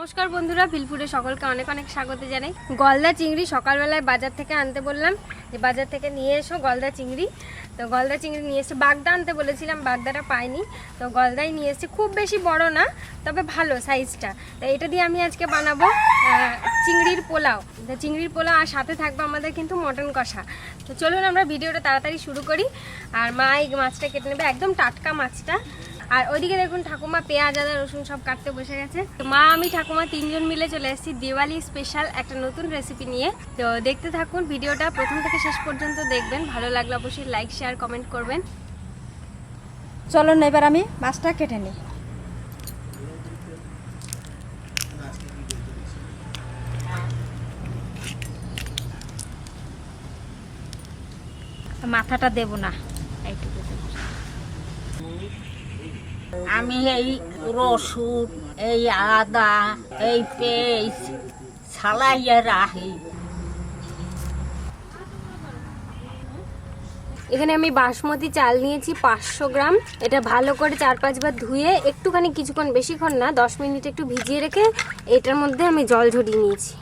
নমস্কার বন্ধুরা, ভিলফুডে সকলকে অনেক অনেক স্বাগত জানাই। গলদা চিংড়ি সকালবেলায় বাজার থেকে আনতে বললাম যে বাজার থেকে নিয়ে এসো গলদা চিংড়ি। তো গলদা চিংড়ি নিয়ে এসে বাগদা আনতে বলেছিলাম, বাগদাটা পাইনি, তো গলদাই নিয়ে এসেছি। খুব বেশি বড় না, তবে ভালো সাইজটা। তো এটা দিয়ে আমি আজকে বানাবো চিংড়ির পোলাও। তো চিংড়ির পোলাও আর সাথে থাকবে আমাদের কিন্তু মটন কষা। তো চলুন আমরা ভিডিওটা তাড়াতাড়ি শুরু করি। আর মা এই মাছটা কেটে নেবে, একদম টাটকা মাছটা। আর ওইদিকে দেখুন ঠাকুমা পেঁয়াজ আদা রসুন সব কাটতে বসে গেছে। তো মা আমি ঠাকুমা তিনজন মিলে চলে এসেছি দিওয়ালি স্পেশাল একটা নতুন রেসিপি নিয়ে। তো দেখতে থাকুন ভিডিওটা, প্রথম থেকে শেষ পর্যন্ত দেখবেন। ভালো লাগলে অবশ্যই লাইক শেয়ার কমেন্ট করবেন। চলো না, এবার আমি মাছটা কেটে নিই। মাথাটা দেব না, এইটুকু দেব। আমি এই রসুন, এই আদা, এই পেঁয়াজ ছালাইয়া রাখি। এখানে আমি বাসমতি চাল নিয়েছি 500 গ্রাম। এটা ভালো করে 4-5 বার ধুয়ে একটুখানি কিছুক্ষণ, বেশিক্ষণ না, 10 মিনিট একটু ভিজিয়ে রেখে এটার মধ্যে আমি জল ঝরিয়ে নিয়েছি।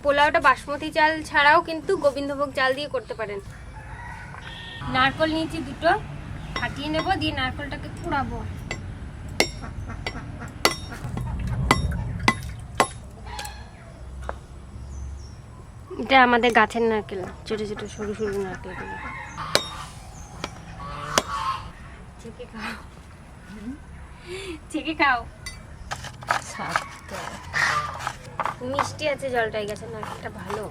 পোলাওটা বাসমতি চাল ছাড়াও কিন্তু গোবিন্দভোগ চাল দিয়ে করতে পারেন। নারকেল নিয়েছি 2টো, ফাটিয়ে নেব, দিয়ে নারকেলটাকে কুড়াবো। এটা আমাদের গাছের নারকেল, ছোট ছোট সরু সরু নারকেলগুলো। ছেঁকে খাও, মিষ্টি আছে জলটাই, গাছের নারকেলটা ভালো।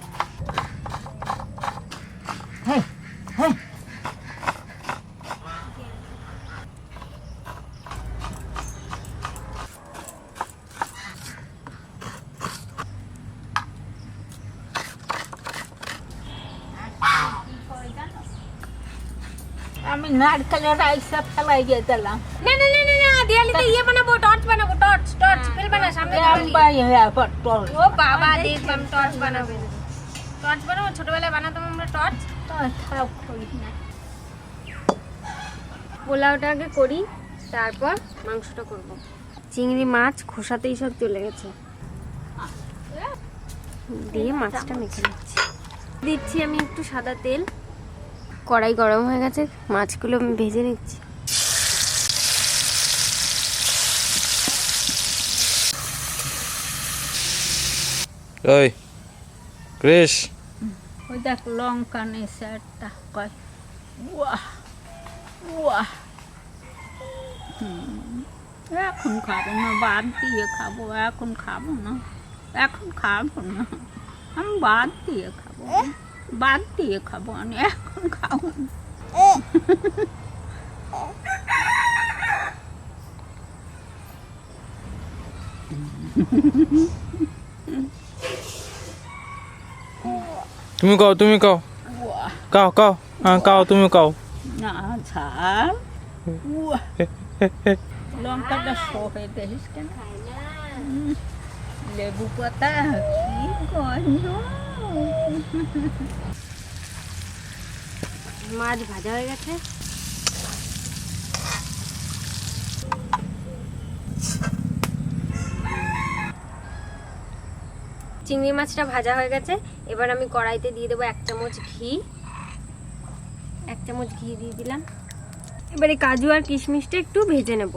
আমি নারকেলের আইসা ফেলাই দিয়ে দিলাম। না না না না, দিওয়ালিতে ইয়ে বানাবো, টর্চ বানাবো, টর্চ টর্চ ফেলবে না সামনে। ও বাবা, দেখবাম টর্চ বানাবে, টর্চ বানাবো। ছোটবেলায় বানাতাম আমরা টর্চ। পোলাওটা আগে করি, তারপর মাংসটা করব। চিংড়ি মাছ খোসাতেই সব চলে গেছে, দিয়ে মাছটা মেখে নিচ্ছি। দিচ্ছি আমি একটু সাদা তেল। কড়াই গরম হয়ে গেছে, মাছগুলো আমি ভেজে নিচ্ছি। ওই ক্রিস, ওই দেখ লঙ্কা নেছে একটা, কয় ওয়াহ ওয়াহ। এখন খাবো না, বাদ দিয়ে খাবো। এখন খাবো না, এখন খাবো না, আমি বাদ দিয়ে খাবো, বাদ দিয়ে খাবো, আমি এখন খাবো না। তুমি কাও, তুমি কাও, কাও কাও, হ্যাঁ কাও, তুমি কাও। না ঝাল, লঙ্কাটা সহে দেখিস কেন, লেবু পাতা কি গন্ধ। মাছ ভাজা হয়ে গেছে, চিংড়ি মাছটা ভাজা হয়ে গেছে। এবার আমি কড়াইতে দিয়ে দেবো 1 চামচ ঘি। 1 চামচ ঘি দিয়ে দিলাম। এবারে কাজু আর কিশমিশটা একটু ভেজে নেব।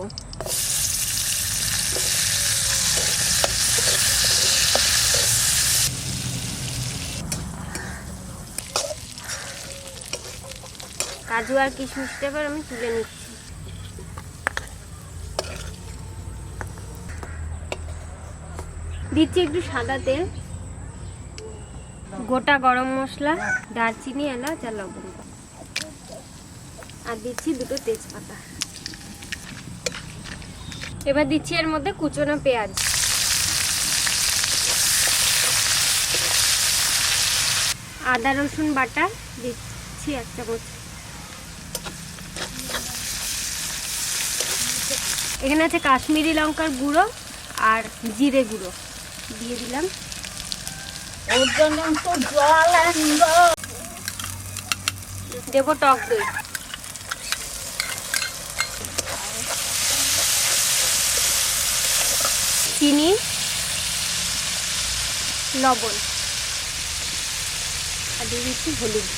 কাজু আর কিশমিশটা এবার আমি তুলে নিচ্ছি। দিচ্ছি একটু সাদা তেল, গোটা গরম মশলা, দারচিনি, এলাচ আর লবঙ্গ, আর দিচ্ছি 2টো তেজপাতা। এবার দিচ্ছি এর মধ্যে কুচনো পেঁয়াজ, আদা রসুন বাটা দিচ্ছি 1 চামচ। এখানে আছে কাশ্মীরি লঙ্কার গুঁড়ো আর জিরে গুঁড়ো দিয়ে দিলাম। ওর জন্য তো জল আনবো, দেবো টক দই, চিনি, লবণ আর দিয়ে দিচ্ছি হলুদ।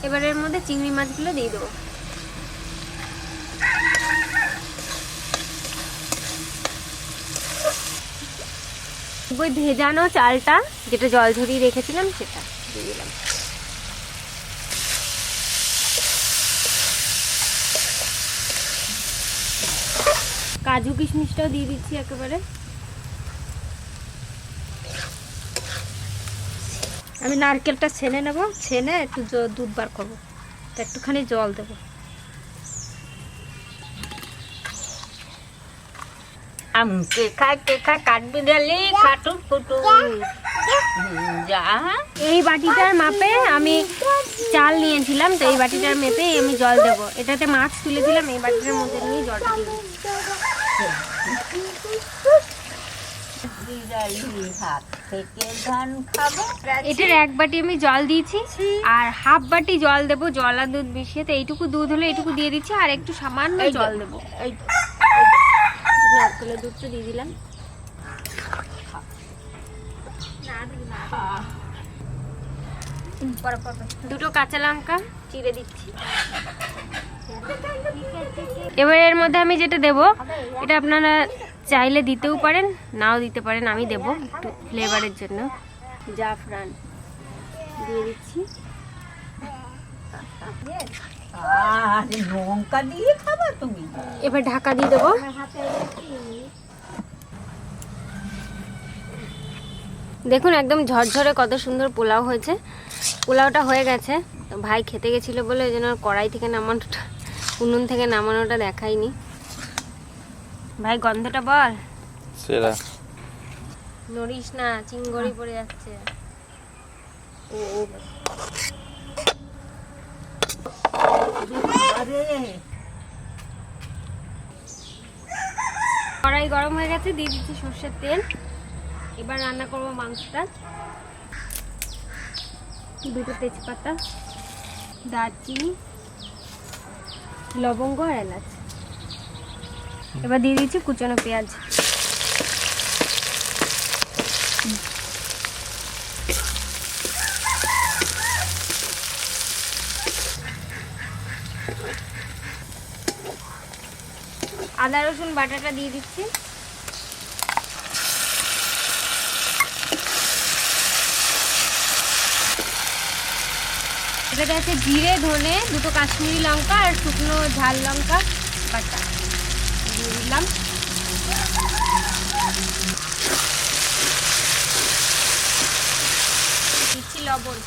এবার এর মধ্যে চিংড়ি মাছগুলো দিয়ে দেবো। ওই ভেজানো চালটা যেটা জল ঝরিয়ে রেখেছিলাম সেটা দিয়ে দিলাম। কাজু কিশমিশটাও দিয়ে দিচ্ছি একেবারে। আমি নারকেলটা ছেনে নেব, ছেনে একটু দুধ বার করবো, তো একটুখানি জল দেবো। আমকে খাইতে কাটবি দিলি খাটু ফুটু যা। এই বাটিটার মাপে আমি চাল নিয়েছিলাম, তো এই বাটিটার মেপে আমি জল দেবো। এটাতে মাছ তুলে দিলাম, এই বাটিটার মধ্যে নিয়ে জলটা দিয়ে দিচ্ছি। হাত থেকে ধান খাবো। এটার এক বাটি আমি জল দিয়েছি আর হাফ বাটি জল দেবো, জল আর দুধ মিশিয়ে। তো এইটুকু দুধ হলে এইটুকু দিয়ে দিচ্ছি আর একটু সামান্য জল দেবো। নারকেলের দুধটা দিয়ে দিলাম। দুটো কাঁচা লঙ্কা চিড়ে দিচ্ছি। এবার এর মধ্যে আমি যেটা দেবো, এটা আপনারা চাইলে দিতেও পারেন, নাও দিতে পারেন। আমি দেবো একটু ফ্লেভারের জন্য জাফরান দিয়ে দিচ্ছি। আর লঙ্কা দিয়ে খাবা তুমি? এবার ঢাকা দিয়ে দেবো। দেখুন একদম ঝরঝরে কত সুন্দর পোলাও হয়েছে। পোলাওটা হয়ে গেছে। তো ভাই খেতে গেছিলো বলে ওই জন্য কড়াই থেকে নামানোটা, উনুন থেকে নামানোটা দেখাইনি। ভাই গন্ধটা বল। সেরা। নড়িস না, চিংড়ি পড়ে যাচ্ছে। কড়াই গরম হয়ে গেছে, দিয়ে দিচ্ছি সর্ষের তেল। এবার রান্না করব মাংসটা। দুটো তেজপাতা, দারচিনি, লবঙ্গ আর এলাচ। এবার দিয়ে দিচ্ছি কুচানো পেঁয়াজ। আদা রসুন বাটাটা দিয়ে দিচ্ছি। এটাতে আছে জিরে, ধনে, দুটো কাশ্মীরি লঙ্কা আর শুকনো ঝাল লঙ্কা বাটা দিয়ে দিলাম। দিচ্ছি লবণ।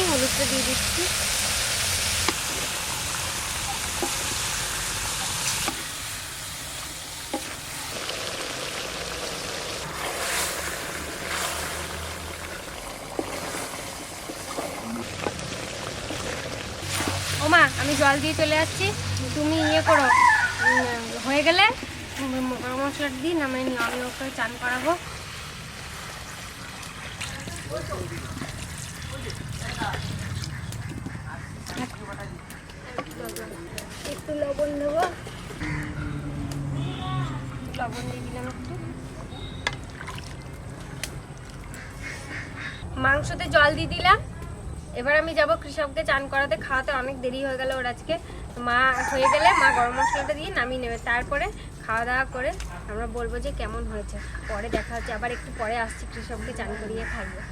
হলুদটা দিয়ে দিচ্ছি। ওমা আমি জল দিয়ে চলে আসছি, তুমি ইয়ে করো, হয়ে গেলে গরম মশলাটা দিই নামাই নিও, আমি ওকে চান করাবো। একটু লবণ দেবো, লবণ দিয়ে দিলাম একটু। মাংসতে জল দিয়ে দিলাম। এবার আমি যাব কৃষককে চান করাতে, খাওয়াতে অনেক দেরি হয়ে গেল ওর আজকে। মা হয়ে গেলে মা গরম মশলাটা দিয়ে নামিয়ে নেবে, তারপরে খাওয়া দাওয়া করে আমরা বলবো যে কেমন হয়েছে। পরে দেখা হচ্ছে, আবার একটু পরে আসছি কৃষককে চান করিয়ে খাইয়ে।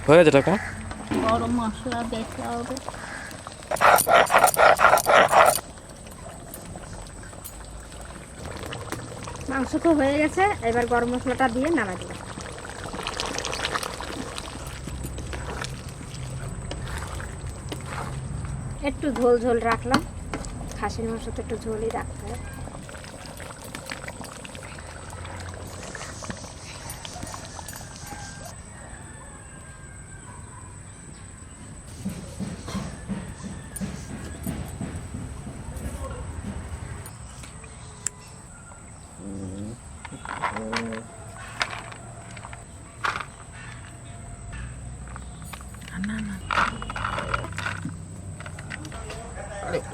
হয়ে গেছে টাকা। গরম মশলা দিতে হবে। মাংস তো হয়ে গেছে, এবার গরম মশলাটা দিয়ে নাড়া দিলাম। একটু ঝোল ঝোল রাখলাম, খাসির মাংস তো একটু ঝোলই রাখতে হয়।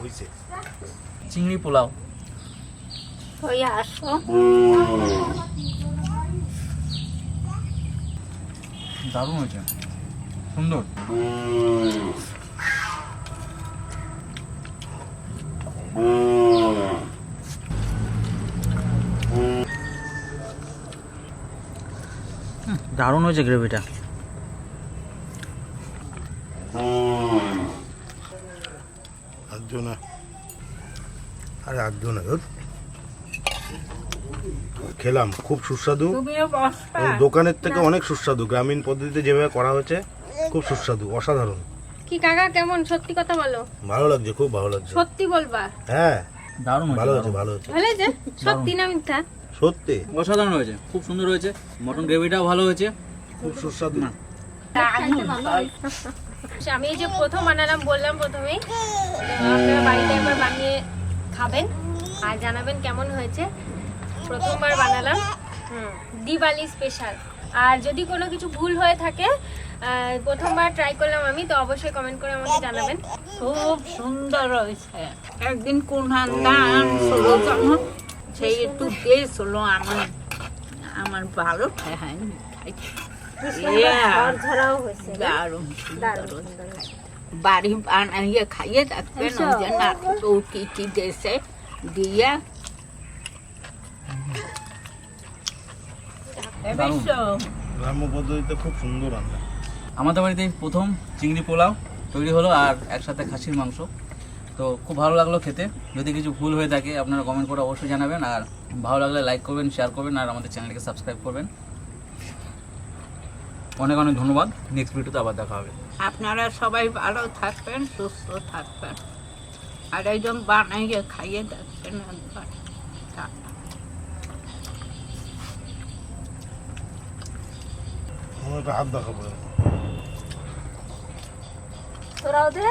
হয়েছে চিংড়ি পোলাও। ওই আসো দারুণ হয়েছে, সুন্দর। দারুণ হয়েছে গ্রেভিটা। আজও না, আরে আজও না, ধুর। খেলাম, খুব সুস্বাদু। তুমিও বসবা এবং দোকানের থেকে অনেক সুস্বাদু, গ্রামীণ পদ্ধতিতে যেভাবে করা হয়েছে খুব সুস্বাদু, অসাধারণ। কি কাকা কেমন? সত্যি কথা বলো, ভালো লাগছে, খুব ভালো লাগছে। সত্যি বলবা? হ্যাঁ দারুণ ভালো হয়েছে, ভালো হয়েছে, ভালো যে সত্যি না মিথ্যা? সত্যি অসাধারণ হয়েছে, খুব সুন্দর হয়েছে। মটন গ্রেভিটাও ভালো হয়েছে, খুব সুস্বাদু। আমি এই যে প্রথম বানালাম বললাম প্রথমেই, আপনারা বাড়িতে একবার বানিয়ে খাবেন আর জানাবেন কেমন হয়েছে। প্রথমবার বানালাম, দিওয়ালি স্পেশাল। আর যদি কোনো কিছু ভুল হয়ে থাকে, প্রথমবার ট্রাই করলাম আমি, তো অবশ্যই কমেন্ট করে আমাকে জানাবেন। খুব সুন্দর হয়েছে। একদিন কোনখান দান ষোলো জানো সেই একটু দিয়েছিল, আমার ভালো ঠেহায়নি খাইতে। ঝরাও হয়েছে, দারুণ সুন্দর হয়েছে। বাড়ি বানাইয়ে খাইয়ে থাকবেন, ওই যে নাটকও কি কি দিয়েছে দিয়ে গ্রাম্য পদ্ধতিতে খুব সুন্দর রান্না। আমাদের বাড়িতে এই প্রথম চিংড়ি পোলাও তৈরি হলো, আর একসাথে খাসির মাংস। তো খুব ভালো লাগলো খেতে। যদি কিছু ভুল হয়ে থাকে আপনারা কমেন্ট করে অবশ্যই জানাবেন, আর ভালো লাগলে লাইক করবেন, শেয়ার করবেন, আর আমাদের চ্যানেলকে সাবস্ক্রাইব করবেন। অনেক অনেক ধন্যবাদ। নেক্সট ভিডিওতে আবার দেখা হবে। আপনারা সবাই ভালো থাকবেন, সুস্থ থাকবেন, আর একদম বানাইয়ে খাইয়ে দেখবেন একবার। আমার একটা হাত দেখাবো। তোরাও দে।